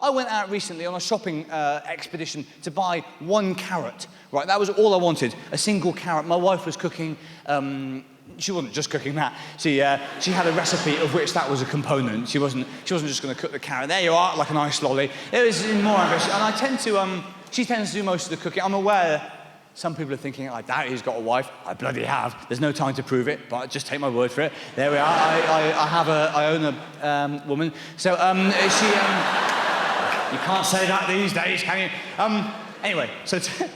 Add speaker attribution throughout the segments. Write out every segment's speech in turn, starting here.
Speaker 1: I went out recently on a shopping expedition to buy 1 carrot, right? That was all I wanted, a single carrot. My wife was cooking, she wasn't just cooking that. She had a recipe of which that was a component. She wasn't just going to cook the carrot. There you are, like an ice lolly. It was more ambitious, and I tend to, she tends to do most of the cooking. I'm aware some people are thinking, I doubt he's got a wife. I bloody have. There's no time to prove it, but just take my word for it. There we are. I own a woman. So she, you can't say that these days, can you? Anyway, so to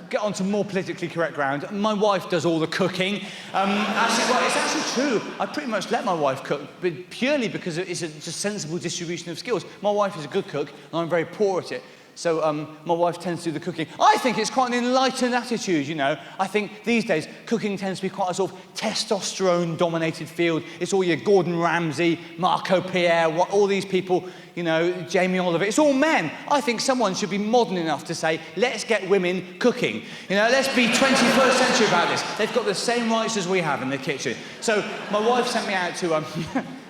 Speaker 1: get on to more politically correct ground, my wife does all the cooking. Actually, well, it's actually true. I pretty much let my wife cook, but purely because it's a just sensible distribution of skills. My wife is a good cook, and I'm very poor at it. So my wife tends to do the cooking. I think it's quite an enlightened attitude, you know. I think these days, cooking tends to be quite a sort of testosterone-dominated field. It's all your Gordon Ramsay, Marco Pierre, all these people, you know, Jamie Oliver. It's all men. I think someone should be modern enough to say, let's get women cooking. You know, let's be 21st century about this. They've got the same rights as we have in the kitchen. So my wife sent me out to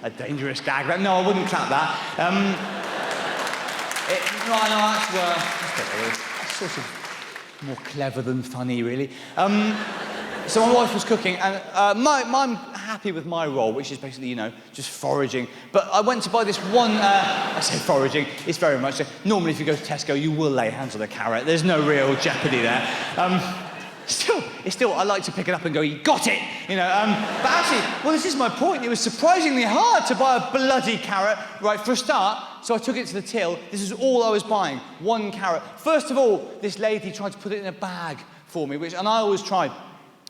Speaker 1: a dangerous gag. No, I wouldn't clap that. That's sort of more clever than funny, really. So my wife was cooking, and I'm happy with my role, which is basically, you know, just foraging. But I went to buy this one, I say foraging, it's very much so. Normally, if you go to Tesco, you will lay hands on a carrot. There's no real jeopardy there. Still, I like to pick it up and go, you got it, you know. But actually, well, this is my point. It was surprisingly hard to buy a bloody carrot, right, for a start. So I took it to the till. This is all I was buying, 1 carrot. First of all, this lady tried to put it in a bag for me, and I always try,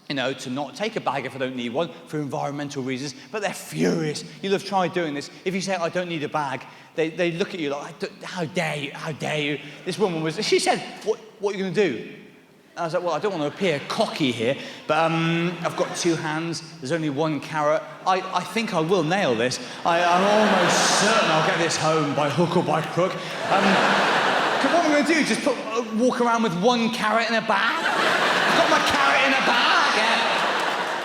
Speaker 1: you know, to not take a bag if I don't need one for environmental reasons, but they're furious. You'll have tried doing this. If you say, I don't need a bag, they look at you like, how dare you, how dare you? This woman she said, what are you going to do? I was like, well, I don't want to appear cocky here, but I've got 2 hands, there's only 1 carrot. I think I will nail this. I'm almost certain I'll get this home by hook or by crook. What am I going to do, just walk around with 1 carrot in a bag? I've got my carrot in a bag, yeah.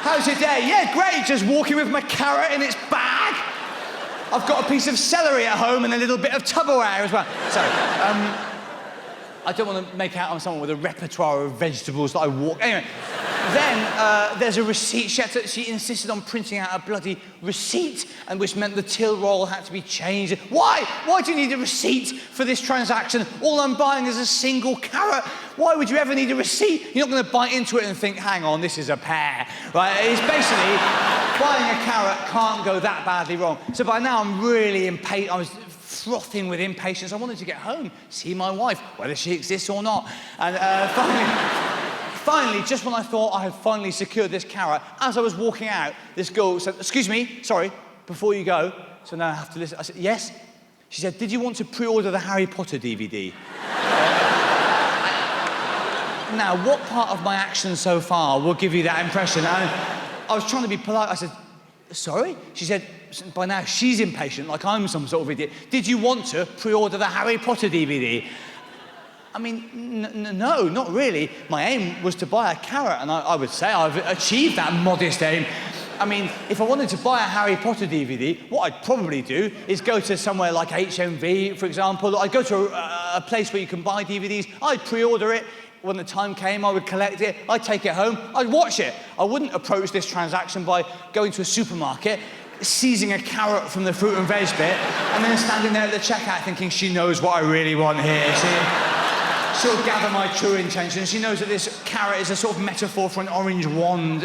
Speaker 1: How's your day? Yeah, great, just walking with my carrot in its bag. I've got a piece of celery at home and a little bit of Tupperware as well. So, I don't want to make out I'm someone with a repertoire of vegetables that I walk... Anyway, then there's a receipt. She insisted on printing out a bloody receipt, and which meant the till roll had to be changed. Why? Why do you need a receipt for this transaction? All I'm buying is a single carrot. Why would you ever need a receipt? You're not going to bite into it and think, hang on, this is a pear. Right? It's basically, buying a carrot can't go that badly wrong. So by now I'm really impatient. I was frothing with impatience. I wanted to get home, see my wife, whether she exists or not. And finally, just when I thought I had finally secured this carrot, as I was walking out, this girl said, excuse me, sorry, before you go, so now I have to listen. I said, yes? She said, did you want to pre-order the Harry Potter DVD? Now, what part of my action so far will give you that impression? I was trying to be polite. I said, sorry? She said, by now she's impatient, like I'm some sort of idiot. Did you want to pre-order the Harry Potter DVD? I mean, no, not really. My aim was to buy a carrot, and I would say I've achieved that modest aim. I mean, if I wanted to buy a Harry Potter DVD, what I'd probably do is go to somewhere like HMV, for example. I'd go to a place where you can buy DVDs. I'd pre-order it. When the time came, I would collect it, I'd take it home, I'd watch it. I wouldn't approach this transaction by going to a supermarket, seizing a carrot from the fruit and veg bit, and then standing there at the checkout thinking she knows what I really want here. She'll gather my true intentions. She knows that this carrot is a sort of metaphor for an orange wand.